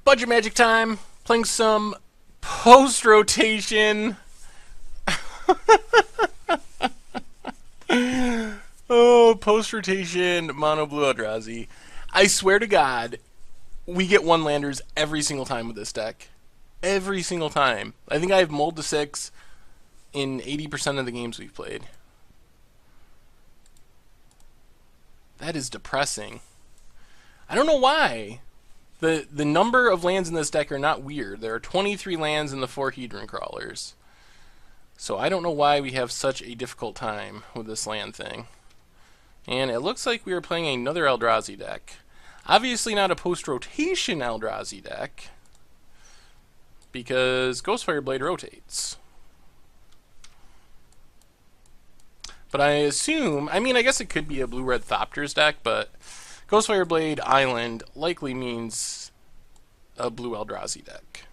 Budget Magic time. Playing some post rotation. Oh, post rotation Mono-Blue Eldrazi. I swear to God, we get one landers every single time with this deck. Every single time. I think I have mulled to 6 in 80% of the games we've played. That is depressing. I don't know why. The number of lands in this deck are not weird. There are 23 lands in the 4 Hedron Crawlers. So I don't know why we have such a difficult time with this land thing. And it looks like we are playing another Eldrazi deck. Obviously not a post-rotation Eldrazi deck, because Ghostfire Blade rotates. But I assume, I guess it could be a blue-red Thopters deck, but Ghostfire Blade Island likely means a blue Eldrazi deck.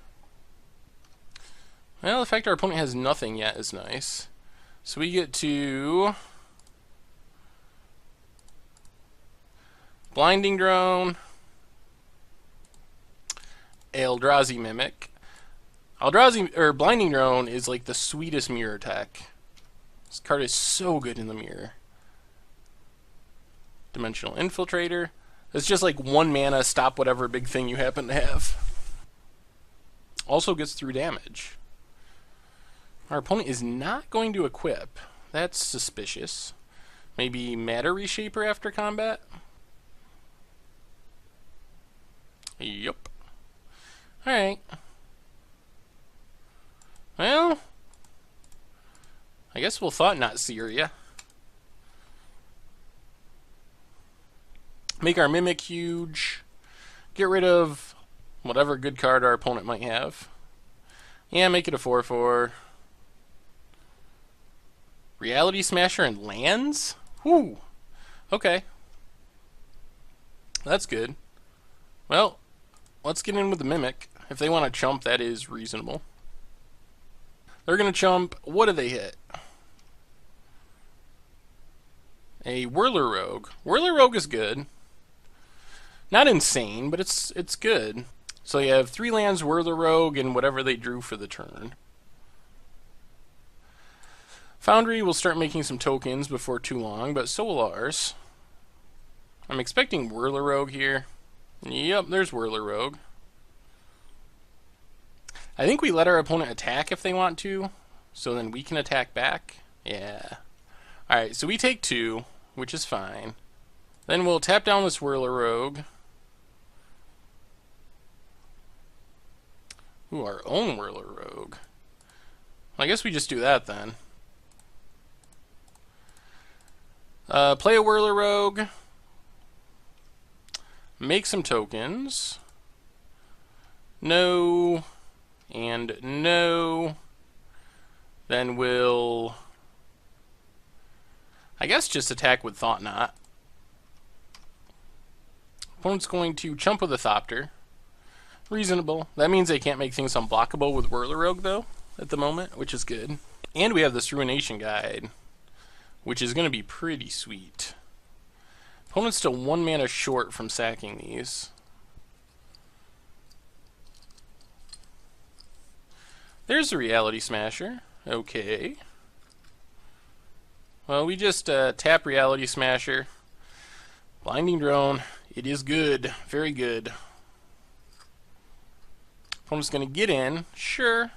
Well, the fact our opponent has nothing yet is nice. So we get to Blinding Drone, Eldrazi Mimic. Blinding Drone is like the sweetest mirror tech. This card is so good in the mirror. Dimensional Infiltrator. It's just like 1 mana, stop whatever big thing you happen to have. Also gets through damage. Our opponent is not going to equip. That's suspicious. Maybe Matter Reshaper after combat? Yup. Alright. Well, I guess we'll Thought Knot Syria. Make our Mimic huge. Get rid of whatever good card our opponent might have. Yeah, make it a 4/4. Reality Smasher and lands? Whew. Okay. That's good. Well, let's get in with the Mimic. If they want to chump, that is reasonable. They're going to chump. What do they hit? A Whirler Rogue. Whirler Rogue is good. Not insane, but it's good. So you have 3 lands, Whirler Rogue, and whatever they drew for the turn. Foundry will start making some tokens before too long, but so will ours. I'm expecting Whirler Rogue here. Yep, there's Whirler Rogue. I think we let our opponent attack if they want to, so then we can attack back. Yeah. Alright, so we take 2, which is fine. Then we'll tap down this Whirler Rogue. Ooh, our own Whirler Rogue. Well, I guess we just do that then. Play a Whirler Rogue. Make some tokens. No. And no. Then we'll, I guess, just attack with Thought Knot. Opponent's going to chump with a Thopter. Reasonable. That means they can't make things unblockable with Whirler Rogue, though, at the moment, which is good. And we have this Ruination Guide, which is going to be pretty sweet. Opponent's still 1 mana short from sacking these. There's the Reality Smasher. Okay. Well, we just tap Reality Smasher. Blinding Drone. It is good. Very good. Opponent's going to get in. Sure.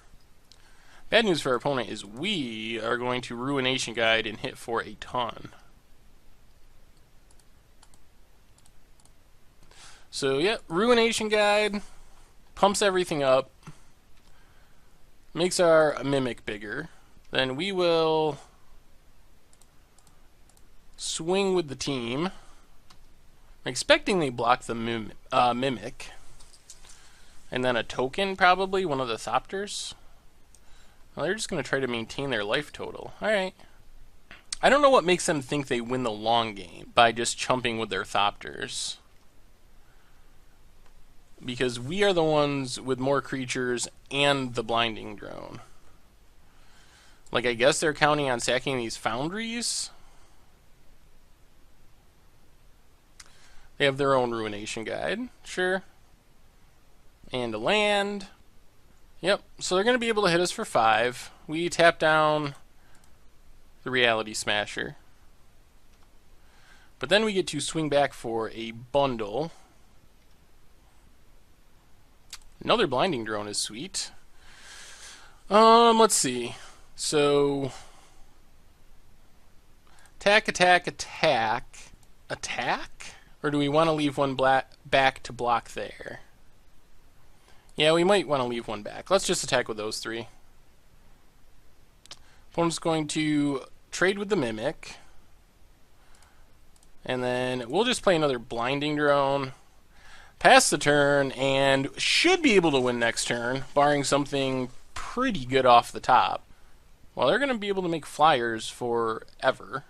Bad news for our opponent is we are going to Ruination Guide and hit for a ton. So, yeah, Ruination Guide pumps everything up, makes our Mimic bigger. Then we will swing with the team. I'm expecting they block the Mimic. And then a token, probably, one of the Thopters. Well, they're just going to try to maintain their life total. Alright. I don't know what makes them think they win the long game by just chumping with their Thopters. Because we are the ones with more creatures and the Blinding Drone. Like, I guess they're counting on sacking these Foundries? They have their own Ruination Guide. Sure. And a land. Yep, so they're going to be able to hit us for 5. We tap down the Reality Smasher. But then we get to swing back for a bundle. Another Blinding Drone is sweet. Let's see. So, attack, attack, attack. Attack? Or do we want to leave one back to block there? Yeah, we might want to leave one back. Let's just attack with those 3. Opponent's going to trade with the Mimic. And then we'll just play another Blinding Drone. Pass the turn, and should be able to win next turn, barring something pretty good off the top. Well, they're going to be able to make flyers forever.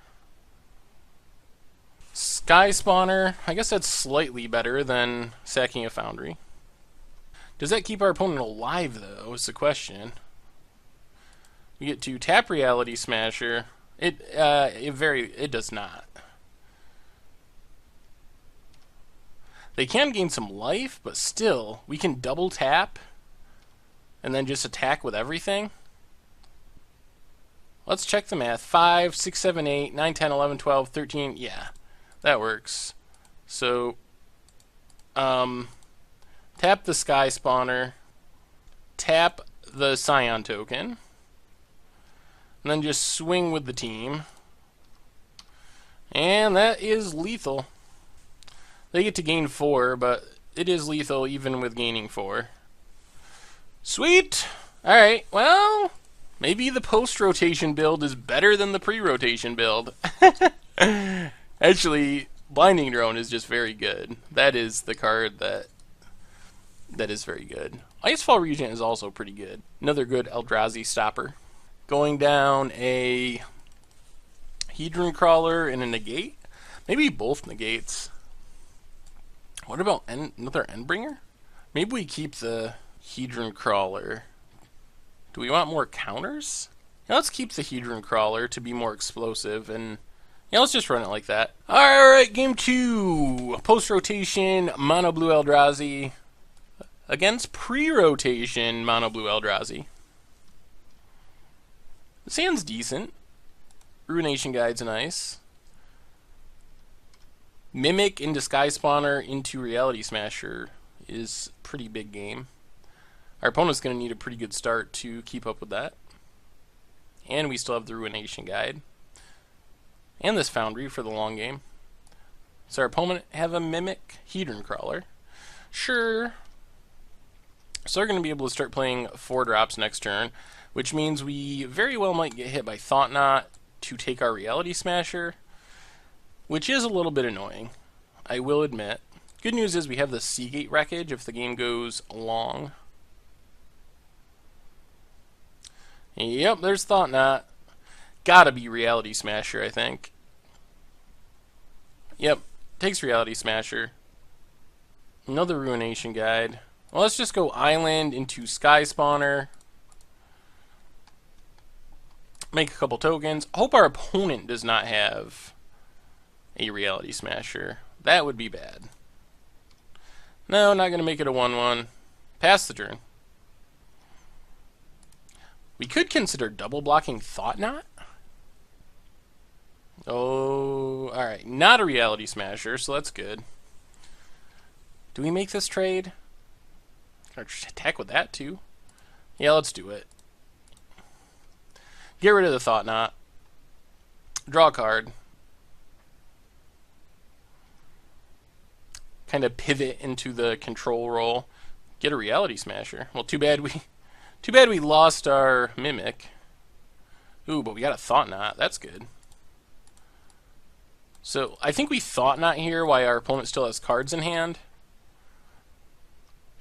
Sky Spawner, I guess that's slightly better than sacking a Foundry. Does that keep our opponent alive, though, is the question. We get to tap Reality Smasher. It does not. They can gain some life, but still, we can double tap and then just attack with everything. Let's check the math. 5, 6, 7, 8, 9, 10, 11, 12, 13. Yeah, that works. So, tap the Sky Spawner, tap the Scion token, and then just swing with the team. And that is lethal. They get to gain 4, but it is lethal even with gaining 4. Sweet! Alright, well, maybe the post-rotation build is better than the pre-rotation build. Actually, Blinding Drone is just very good. That is the card that is very good. Icefall Regent is also pretty good. Another good Eldrazi stopper. Going down a Hedron Crawler and a negate. Maybe both negates. What about another Endbringer? Maybe we keep the Hedron Crawler. Do we want more counters? Yeah, let's keep the Hedron Crawler to be more explosive, and yeah, let's just run it like that. Alright, game 2. Post-rotation, Mono-Blue Eldrazi against pre-rotation, Mono-Blue Eldrazi. The sand's decent. Ruination Guide's nice. Mimic into Sky Spawner into Reality Smasher is a pretty big game. Our opponent's going to need a pretty good start to keep up with that. And we still have the Ruination Guide. And this Foundry for the long game. Does our opponent have a Mimic? Hedron Crawler? Sure. So they're going to be able to start playing 4 drops next turn, which means we very well might get hit by Thought Knot to take our Reality Smasher, which is a little bit annoying, I will admit. Good news is we have the Seagate Wreckage if the game goes long. Yep, there's Thought Knot. Gotta be Reality Smasher, I think. Yep, takes Reality Smasher. Another Ruination Guide. Well, let's just go Island into Sky Spawner. Make a couple tokens. Hope our opponent does not have a Reality Smasher. That would be bad. No, not going to make it a 1-1. Pass the turn. We could consider double blocking Thought Knot. Oh, alright. Not a Reality Smasher, so that's good. Do we make this trade? Can I attack with that too? Yeah, let's do it. Get rid of the Thought Knot. Draw a card. Kind of pivot into the control role. Get a Reality Smasher. Well, too bad we lost our Mimic. Ooh, but we got a Thought Knot. That's good. So I think we Thought Knot here while our opponent still has cards in hand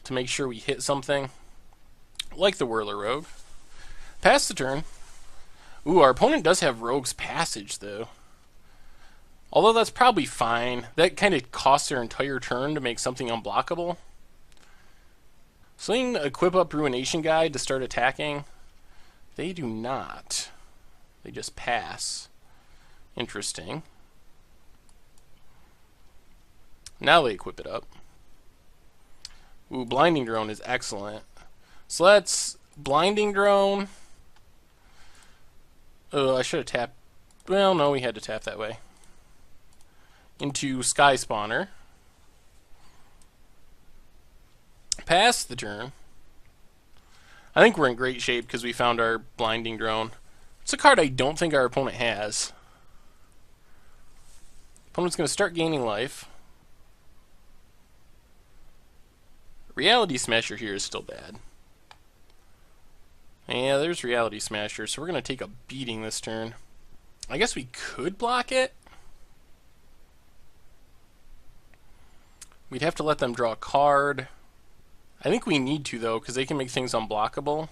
to make sure we hit something. Like the Whirler Rogue. Pass the turn. Ooh, our opponent does have Rogue's Passage, though. Although that's probably fine. That kind of costs their entire turn to make something unblockable. So they can equip up Ruination Guide to start attacking. They do not. They just pass. Interesting. Now they equip it up. Ooh, Blinding Drone is excellent. So let's Blinding Drone. Oh, I should have tapped. Well, no, we had to tap that way. Into Sky Spawner. Pass the turn. I think we're in great shape because we found our Blinding Drone. It's a card I don't think our opponent has. Opponent's going to start gaining life. Reality Smasher here is still bad. Yeah, there's Reality Smasher, so we're going to take a beating this turn. I guess we could block it. We'd have to let them draw a card. I think we need to, though, because they can make things unblockable.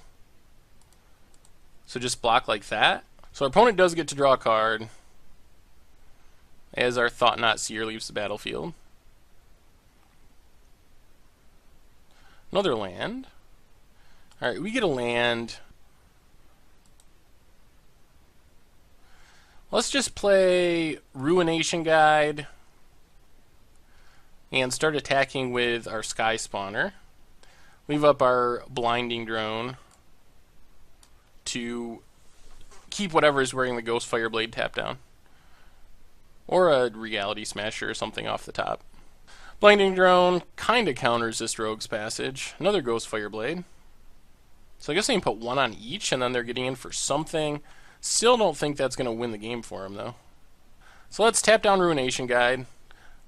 So just block like that. So our opponent does get to draw a card as our Thought-Knot Seer leaves the battlefield. Another land. Alright, we get a land. Let's just play Ruination Guide and start attacking with our Sky Spawner. Leave up our Blinding Drone to keep whatever is wearing the Ghost Fireblade tapped down. Or a Reality Smasher or something off the top. Blinding Drone kind of counters this Rogue's Passage. Another Ghost Fireblade. So I guess I can put one on each, and then they're getting in for something. Still don't think that's going to win the game for him, though. So let's tap down Ruination Guide.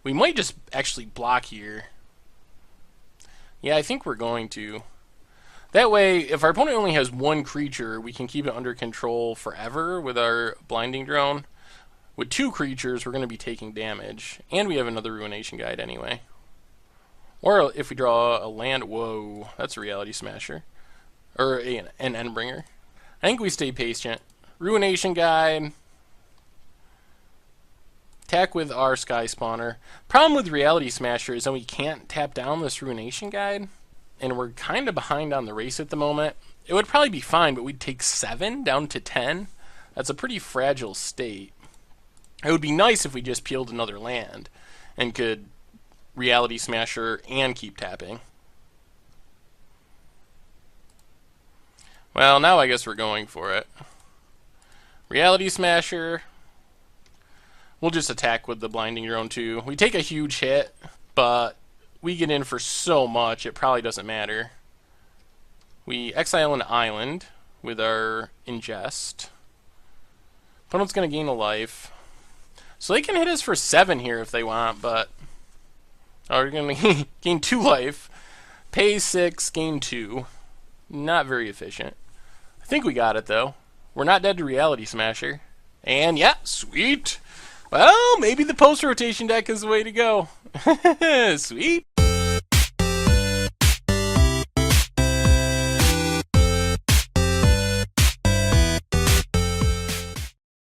We might just actually block here. Yeah, I think we're going to. That way, if our opponent only has one creature, we can keep it under control forever with our Blinding Drone. With two creatures, we're going to be taking damage. And we have another Ruination Guide anyway. Or if we draw a land... Whoa, that's a Reality Smasher. Or an Endbringer. I think we stay patient. Ruination Guide. Attack with our Sky Spawner. Problem with Reality Smasher is that we can't tap down this Ruination Guide. And we're kind of behind on the race at the moment. It would probably be fine, but we'd take 7 down to 10. That's a pretty fragile state. It would be nice if we just peeled another land and could Reality Smasher and keep tapping. Well, now I guess we're going for it. Reality Smasher. We'll just attack with the Blinding Drone too. We take a huge hit, but we get in for so much it probably doesn't matter. We exile an island with our Ingest. Opponent's going to gain a life. So they can hit us for 7 here if they want, but... Oh, we're going to gain 2 life. Pay 6, gain 2. Not very efficient. I think we got it, though. We're not dead to Reality Smasher. And, yeah, sweet. Well, maybe the post-rotation deck is the way to go. Sweet.